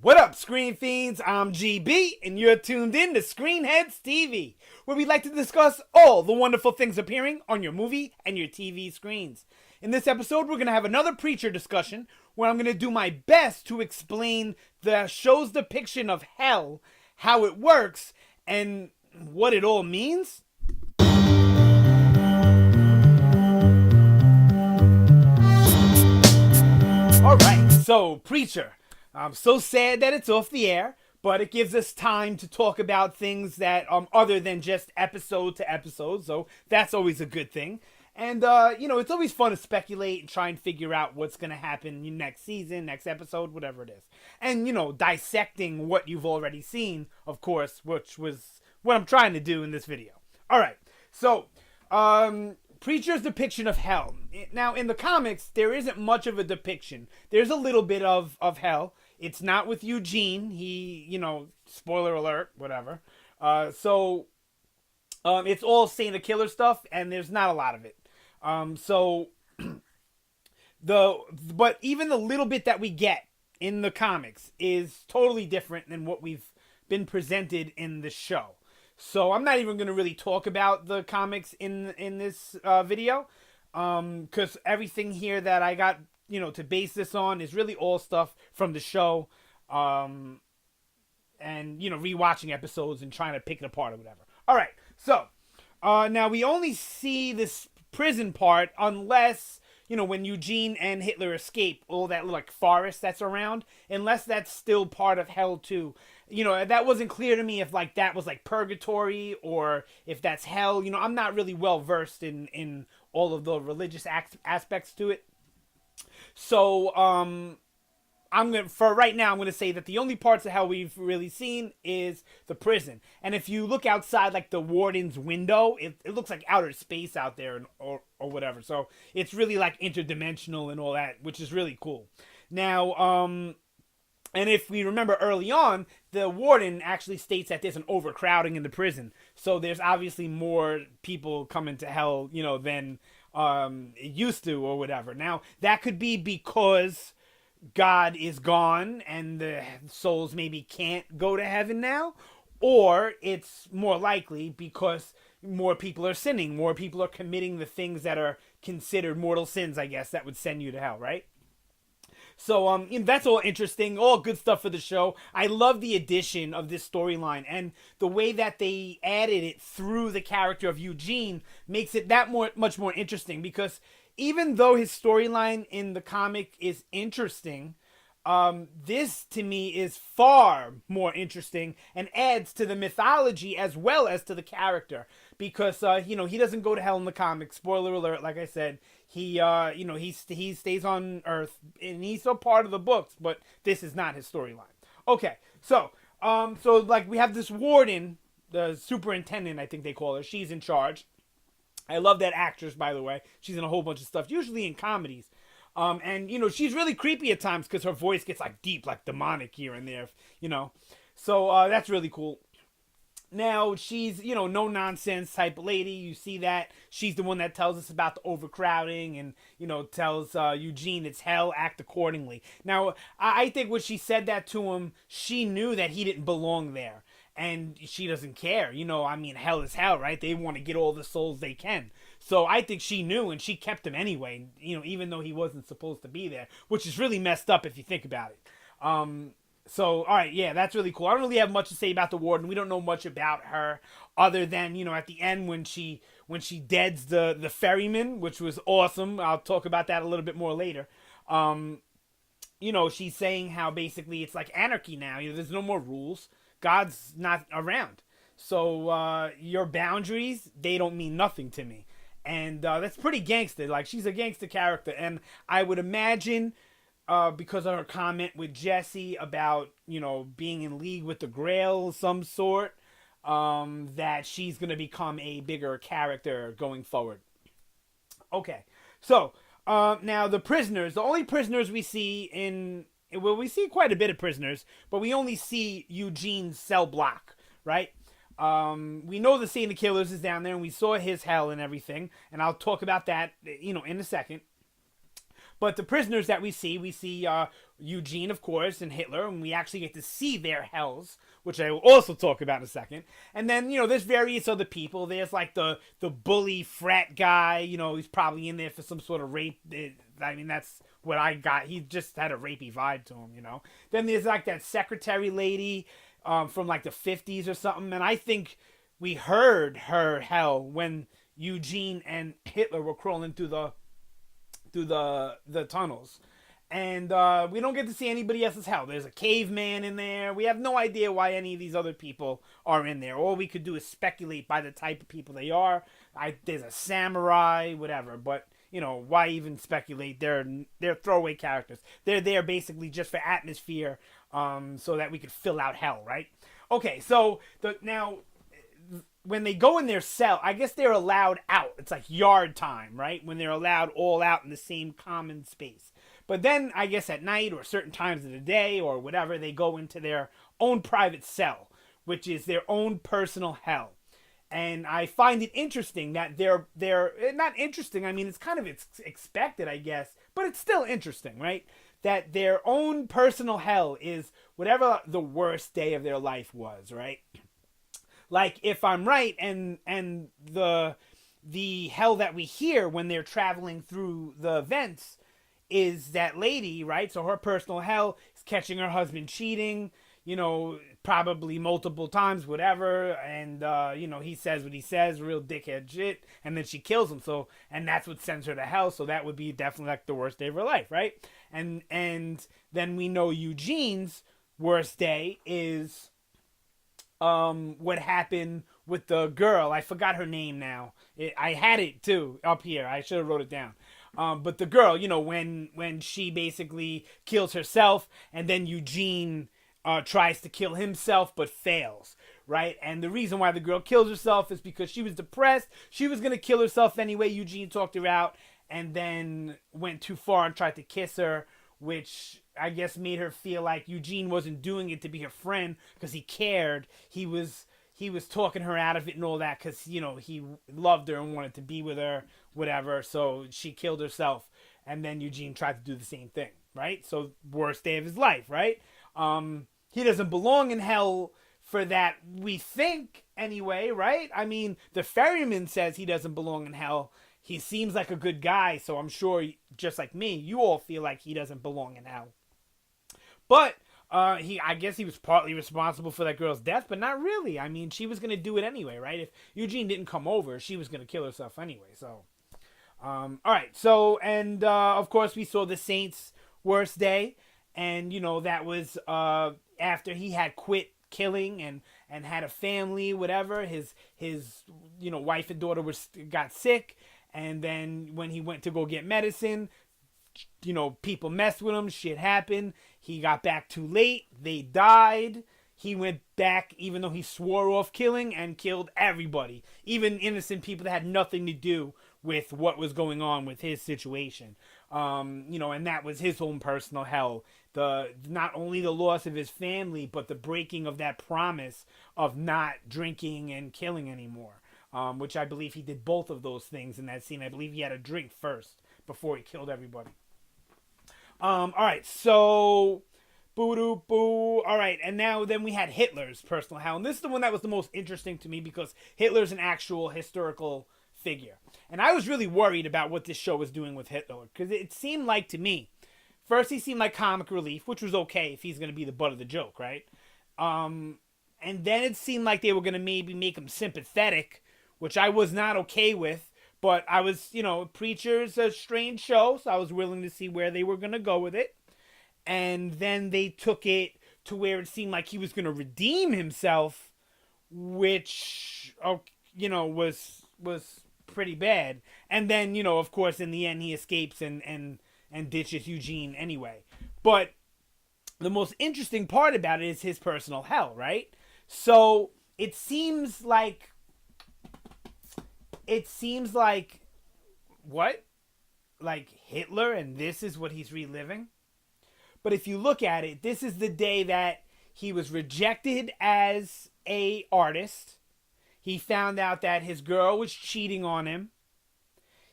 What up, Screen Fiends? I'm GB, and you're tuned in to Headz TV, where we like to discuss all the wonderful things appearing on your movie and your TV screens. In this episode, we're going to have another Preacher discussion, where I'm going to do my best to explain the show's depiction of hell, how it works, and what it all means. Alright, so Preacher. I'm so sad that it's off the air, but it gives us time to talk about things that other than just episode to episode, so that's always a good thing. And it's always fun to speculate and try and figure out what's going to happen next season, next episode, whatever it is. And dissecting what you've already seen, of course, which was what I'm trying to do in this video. All right, so Preacher's depiction of hell. Now, in the comics, there isn't much of a depiction. There's a little bit of hell. It's not with Eugene. He, spoiler alert, whatever. It's all Saint of Killer stuff, and there's not a lot of it. But even the little bit that we get in the comics is totally different than what we've been presented in the show. So I'm not even going to really talk about the comics in this video, because everything here that I got, to base this on is really all stuff from the show, and rewatching episodes and trying to pick it apart or whatever. All right, so now we only see this prison part unless when Eugene and Hitler escape all that like forest that's around, unless that's still part of hell too. That wasn't clear to me if like that was like purgatory or if that's hell. I'm not really well versed in all of the religious aspects to it. So for right now, I'm gonna say that the only parts of hell we've really seen is the prison. And if you look outside like the warden's window, it looks like outer space out there or whatever. So it's really like interdimensional and all that, which is really cool. Now, and if we remember early on, the warden actually states that there's an overcrowding in the prison. So there's obviously more people coming to hell, than it used to or whatever. Now, that could be because God is gone and the souls maybe can't go to heaven now. Or it's more likely because more people are sinning. More people are committing the things that are considered mortal sins, I guess, that would send you to hell, right? So that's all interesting, all good stuff for the show. I love the addition of this storyline, and the way that they added it through the character of Eugene makes it much more interesting, because even though his storyline in the comic is interesting, this to me is far more interesting and adds to the mythology as well as to the character, because he doesn't go to hell in the comics. Spoiler alert, like I said, he stays on Earth and he's a part of the books, but this is not his storyline. Okay, so like we have this warden, the superintendent, I think they call her. She's in charge. I love that actress, by the way. She's in a whole bunch of stuff, usually in comedies. And she's really creepy at times because her voice gets like deep, like demonic here and there, So that's really cool. Now, she's, no nonsense type of lady. You see that. She's the one that tells us about the overcrowding and, tells Eugene it's hell, act accordingly. Now, I think when she said that to him, she knew that he didn't belong there. And she doesn't care. Hell is hell, right? They want to get all the souls they can. So I think she knew, and she kept him anyway, even though he wasn't supposed to be there, which is really messed up if you think about it. So, all right, yeah, that's really cool. I don't really have much to say about the warden. We don't know much about her other than, at the end when she deads the ferryman, which was awesome. I'll talk about that a little bit more later. She's saying how basically it's like anarchy now. There's no more rules. God's not around. So your boundaries, they don't mean nothing to me. And that's pretty gangster. Like, she's a gangster character. And I would imagine, because of her comment with Jesse about, being in league with the Grail of some sort, that she's going to become a bigger character going forward. Okay. So, now the prisoners. The only prisoners we see we see quite a bit of prisoners, but we only see Eugene's cell block, right? We know the Saint of Killers is down there, and we saw his hell and everything, and I'll talk about that, in a second. But the prisoners that we see Eugene, of course, and Hitler, and we actually get to see their hells, which I will also talk about in a second. And then, there's various other people. There's like the bully frat guy, he's probably in there for some sort of rape. I mean, that's what I got. He just had a rapey vibe to him, Then there's like that secretary lady from like the 50s or something. And I think we heard her hell when Eugene and Hitler were crawling through the tunnels. And we don't get to see anybody else's hell. There's a caveman in there. We have no idea why any of these other people are in there. All we could do is speculate by the type of people they are. There's a samurai, whatever. But, why even speculate? They're throwaway characters. They're there basically just for atmosphere so that we could fill out hell, right? Okay, so now when they go in their cell, I guess they're allowed out. It's like yard time, right? When they're allowed all out in the same common space. But then, I guess at night or certain times of the day or whatever, they go into their own private cell, which is their own personal hell. And I find it interesting that they're not interesting. I mean, it's kind of expected, I guess, but it's still interesting, right? That their own personal hell is whatever the worst day of their life was, right? Like, if I'm right, and the hell that we hear when they're traveling through the vents is that lady, right? So her personal hell is catching her husband cheating, probably multiple times, whatever. And, he says what he says, real dickhead shit. And then she kills him. So, and that's what sends her to hell. So that would be definitely like the worst day of her life, right? And then we know Eugene's worst day is what happened with the girl. I forgot her name now. I had it too up here. I should have wrote it down. But the girl, when she basically kills herself, and then Eugene tries to kill himself but fails, right? And the reason why the girl kills herself is because she was depressed. She was going to kill herself anyway. Eugene talked her out and then went too far and tried to kiss her, which I guess made her feel like Eugene wasn't doing it to be her friend because he cared. He was talking her out of it and all that because, he loved her and wanted to be with her, whatever. So she killed herself. And then Eugene tried to do the same thing, right? So worst day of his life, right? He doesn't belong in hell for that, we think, anyway, right? I mean, the ferryman says he doesn't belong in hell. He seems like a good guy, so I'm sure, just like me, you all feel like he doesn't belong in hell. But I guess he was partly responsible for that girl's death, but not really. I mean, she was going to do it anyway, right? If Eugene didn't come over, she was going to kill herself anyway. So, all right. So, and of course, we saw the Saint's worst day, and that was after he had quit killing and had a family, whatever. His wife and daughter got sick, and then when he went to go get medicine, people messed with him, shit happened. He got back too late. They died. He went back, even though he swore off killing, and killed everybody, even innocent people that had nothing to do with what was going on with his situation. And that was his own personal hell. Not only the loss of his family, but the breaking of that promise of not drinking and killing anymore. Which I believe he did both of those things in that scene. I believe he had a drink first before he killed everybody. All right, so boo-doo-boo. All right, and then we had Hitler's personal hell. And this is the one that was the most interesting to me because Hitler's an actual historical figure. And I was really worried about what this show was doing with Hitler because it seemed like, to me, first he seemed like comic relief, which was okay if he's going to be the butt of the joke, right? And then it seemed like they were going to maybe make him sympathetic, which I was not okay with. But I was, Preacher's a strange show, so I was willing to see where they were going to go with it. And then they took it to where it seemed like he was going to redeem himself, which, was pretty bad. And then, of course, in the end, he escapes and ditches Eugene anyway. But the most interesting part about it is his personal hell, right? So it seems like what? Like Hitler, and this is what he's reliving? But if you look at it, this is the day that he was rejected as a artist. He found out that his girl was cheating on him.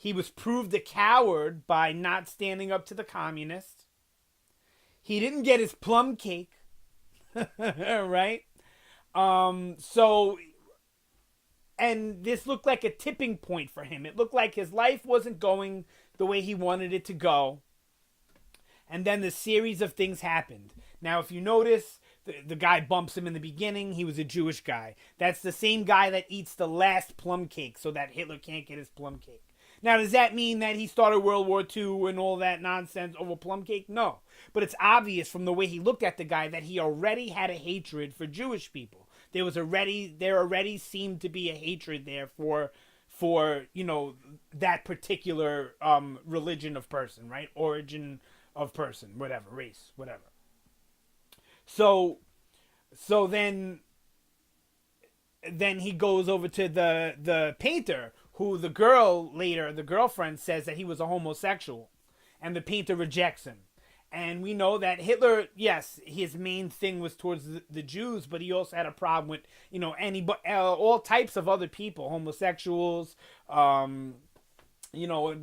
He was proved a coward by not standing up to the communists. He didn't get his plum cake, right? So, and this looked like a tipping point for him. It looked like his life wasn't going the way he wanted it to go. And then the series of things happened. Now, if you notice, the guy bumps him in the beginning. He was a Jewish guy. That's the same guy that eats the last plum cake so that Hitler can't get his plum cake. Now, does that mean that he started World War II and all that nonsense over plum cake? No. But it's obvious from the way he looked at the guy that he already had a hatred for Jewish people. There already seemed to be a hatred there for that particular religion of person, right? Origin of person, whatever, race, whatever. So then he goes over to the painter, who the girlfriend says that he was a homosexual, and the painter rejects him. And we know that Hitler, yes, his main thing was towards the Jews, but he also had a problem with, all types of other people, homosexuals,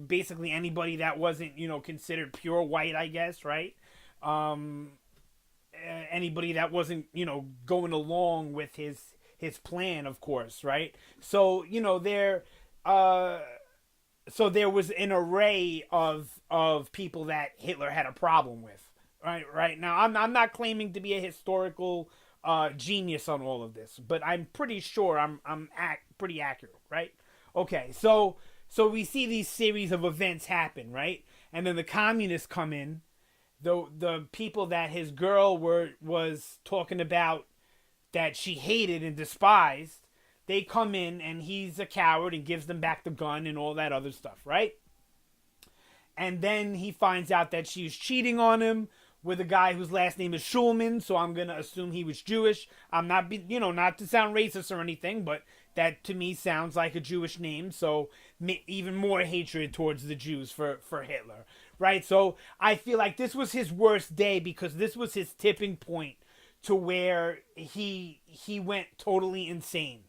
basically anybody that wasn't, considered pure white, I guess, right? Anybody that wasn't, going along with his plan, of course, right? So, so there was an array of people that Hitler had a problem with, right? Now, I'm not claiming to be a historical genius on all of this, but I'm pretty sure I'm pretty accurate, right? Okay, so we see these series of events happen, right? And then the communists come in, the people that his girl was talking about that she hated and despised. They come in, and he's a coward and gives them back the gun and all that other stuff, right? And then he finds out that she's cheating on him with a guy whose last name is Schulman, so I'm going to assume he was Jewish. I'm not, not to sound racist or anything, but that to me sounds like a Jewish name, so even more hatred towards the Jews for Hitler, right? So I feel like this was his worst day because this was his tipping point to where he went totally insane.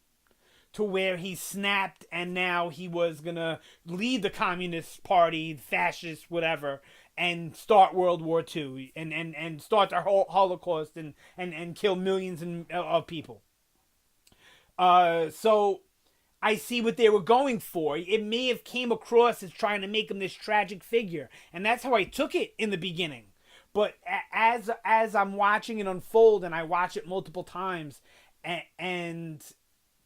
To where he snapped, and now he was gonna lead the Communist Party, fascist, whatever, and start World War II, and start the whole Holocaust, and kill millions of people. So I see what they were going for. It may have came across as trying to make him this tragic figure, and that's how I took it in the beginning. But as I'm watching it unfold, and I watch it multiple times, and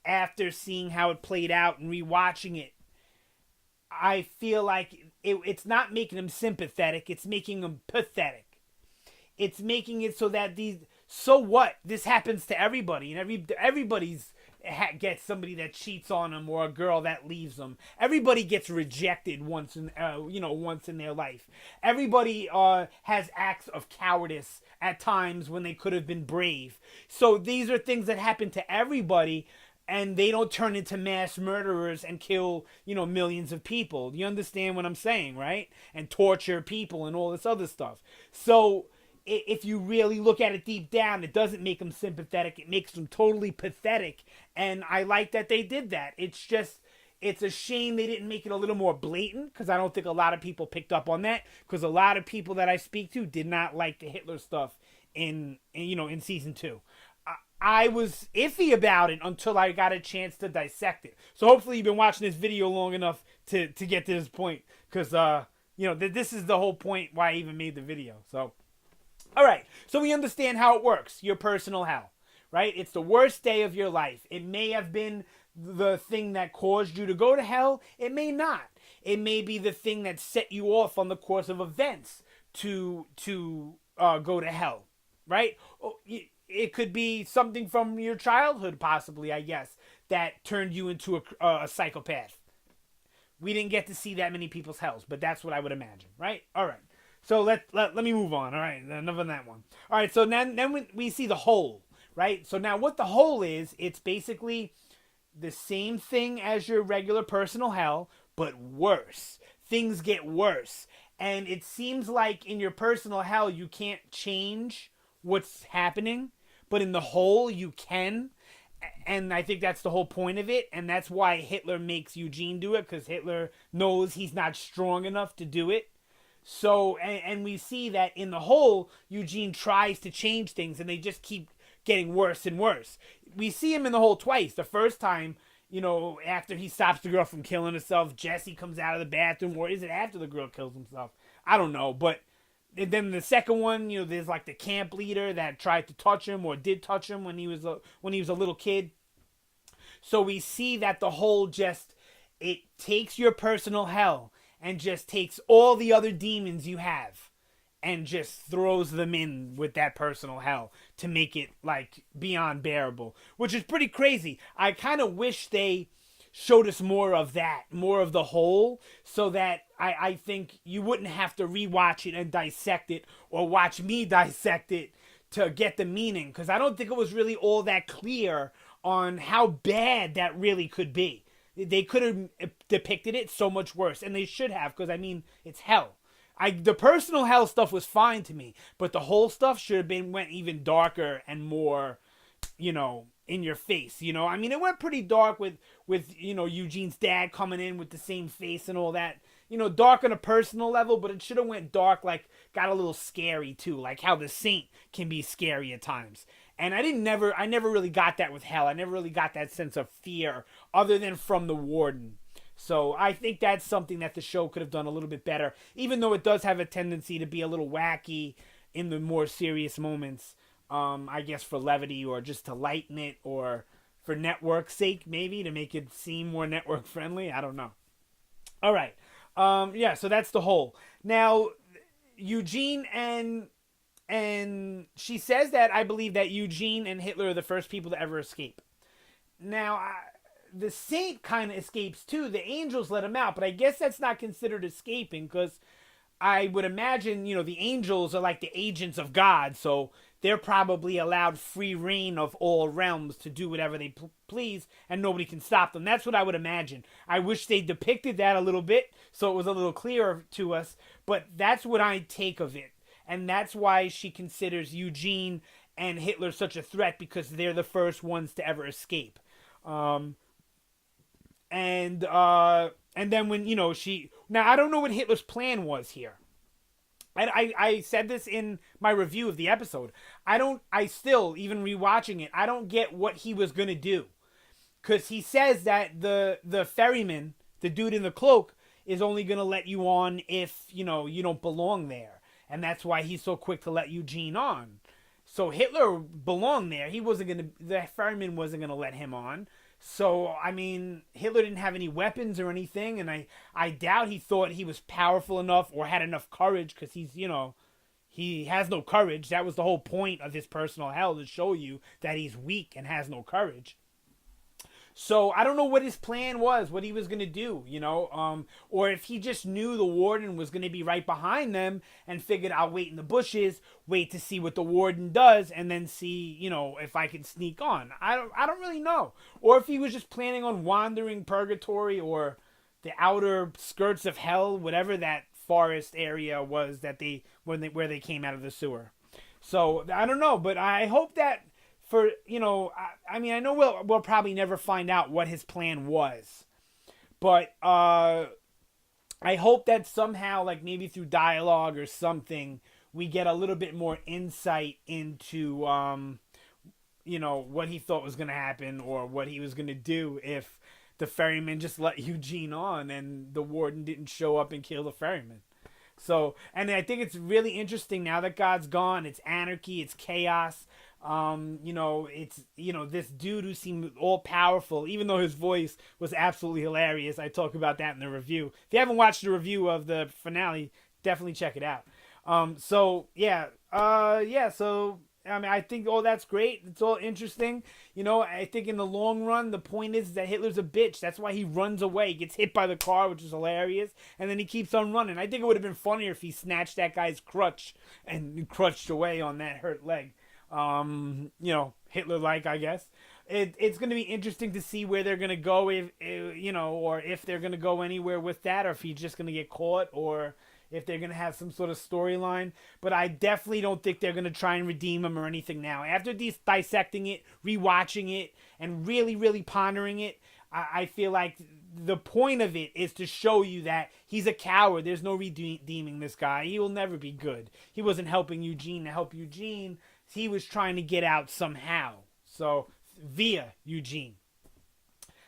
after seeing how it played out and rewatching it, I feel like it's not making him sympathetic. It's making him pathetic. It's making it so that so what? This happens to everybody, and everybody's gets somebody that cheats on them or a girl that leaves them. Everybody gets rejected once in their life. Everybody has acts of cowardice at times when they could have been brave. So these are things that happen to everybody. And they don't turn into mass murderers and kill, millions of people. You understand what I'm saying, right? And torture people and all this other stuff. So if you really look at it deep down, it doesn't make them sympathetic. It makes them totally pathetic. And I like that they did that. It's a shame they didn't make it a little more blatant, because I don't think a lot of people picked up on that. Because a lot of people that I speak to did not like the Hitler stuff in season 2. I was iffy about it until I got a chance to dissect it. So hopefully you've been watching this video long enough to get to this point. Because, this is the whole point why I even made the video. So, all right. So we understand how it works. Your personal hell, right? It's the worst day of your life. It may have been the thing that caused you to go to hell. It may not. It may be the thing that set you off on the course of events to go to hell, right? It could be something from your childhood, possibly, I guess, that turned you into a psychopath. We didn't get to see that many people's hells, but that's what I would imagine, right? All right. So let me move on. All right. Enough on that one. All right. So then we see the hole, right? So now what the hole is, it's basically the same thing as your regular personal hell, but worse. Things get worse. And it seems like in your personal hell, you can't change what's happening. But in the hole, you can. And I think that's the whole point of it, and that's why Hitler makes Eugene do it, because Hitler knows he's not strong enough to do it. So, and we see that in the whole, Eugene tries to change things, and they just keep getting worse and worse. We see him in the whole twice. The first time, after he stops the girl from killing herself, Jesse comes out of the bathroom, or is it after the girl kills himself? I don't know, but then the second one, there's like the camp leader that tried to touch him or did touch him when he was a little kid. So we see that the whole it takes your personal hell and just takes all the other demons you have and just throws them in with that personal hell to make it like beyond bearable, which is pretty crazy. I kind of wish they showed us more of that, more of the whole, so that I think you wouldn't have to rewatch it and dissect it or watch me dissect it to get the meaning, because I don't think it was really all that clear on how bad that really could be. They could have depicted it so much worse, and they should have, because, it's hell. The personal hell stuff was fine to me, but the whole stuff should have went even darker and more, in your face, it went pretty dark with Eugene's dad coming in with the same face and all that, dark on a personal level, but it should have went dark, like, got a little scary too, like how the Saint can be scary at times. And I never really got that with hell. I never really got that sense of fear other than from the warden. So I think that's something that the show could have done a little bit better, even though it does have a tendency to be a little wacky in the more serious moments. I guess for levity or just to lighten it, or for network's sake, maybe to make it seem more network friendly. I don't know. All right. So that's the whole. Now, Eugene and she says that I believe that Eugene and Hitler are the first people to ever escape. Now, the Saint kind of escapes too. The angels let him out, but I guess that's not considered escaping, because I would imagine, the angels are like the agents of God, so they're probably allowed free reign of all realms to do whatever they please, and nobody can stop them. That's what I would imagine. I wish they depicted that a little bit, so it was a little clearer to us, but that's what I take of it. And that's why she considers Eugene and Hitler such a threat, because they're the first ones to ever escape. And then when, now I don't know what Hitler's plan was here. I said this in my review of the episode. I still, even rewatching it, I don't get what he was going to do. Because he says that the ferryman, the dude in the cloak, is only going to let you on if, you don't belong there. And that's why he's so quick to let Eugene on. So Hitler belonged there. The ferryman wasn't going to let him on. So, Hitler didn't have any weapons or anything, and I doubt he thought he was powerful enough or had enough courage, because he has no courage. That was the whole point of his personal hell, to show you that he's weak and has no courage. So, I don't know what his plan was, what he was going to do, or if he just knew the warden was going to be right behind them and figured I'll wait in the bushes, wait to see what the warden does, and then see, if I can sneak on. I don't really know. Or if he was just planning on wandering purgatory or the outer skirts of hell, whatever that forest area was that where they came out of the sewer. So, I don't know, but I hope that I know we'll probably never find out what his plan was, but I hope that somehow, like maybe through dialogue or something, we get a little bit more insight into what he thought was going to happen, or what he was going to do if the ferryman just let Eugene on and the warden didn't show up and kill the ferryman. So, and I think it's really interesting now that God's gone. It's anarchy, it's chaos. It's this dude who seemed all powerful, even though his voice was absolutely hilarious. I talk about that in the review. If you haven't watched the review of the finale, definitely check it out. So I think all that's great. It's all interesting. I think in the long run, the point is that Hitler's a bitch. That's why he runs away. He gets hit by the car, which is hilarious, and then he keeps on running. I think it would have been funnier if he snatched that guy's crutch and crutched away on that hurt leg. Hitler-like, I guess. It's going to be interesting to see where they're going to go, or if they're going to go anywhere with that, or if he's just going to get caught, or if they're going to have some sort of storyline. But I definitely don't think they're going to try and redeem him or anything now. After dissecting it, rewatching it, and really, really pondering it, I feel like the point of it is to show you that he's a coward. There's no redeeming this guy. He will never be good. He wasn't helping Eugene to help Eugene. He was trying to get out somehow. So, via Eugene.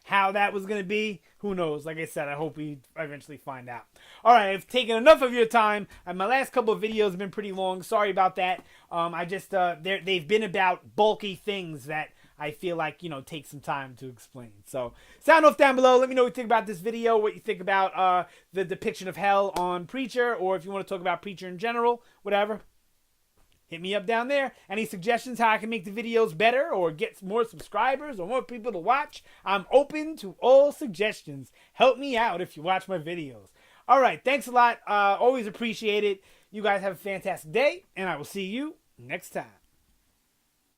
How that was going to be, who knows? Like I said, I hope we eventually find out. All right, I've taken enough of your time. My last couple of videos have been pretty long. Sorry about that. They've been about bulky things that I feel like, take some time to explain. So, sound off down below. Let me know what you think about this video, what you think about the depiction of hell on Preacher, or if you want to talk about Preacher in general, whatever. Hit me up down there. Any suggestions how I can make the videos better or get more subscribers or more people to watch? I'm open to all suggestions. Help me out if you watch my videos. All right, thanks a lot. Always appreciate it. You guys have a fantastic day, and I will see you next time.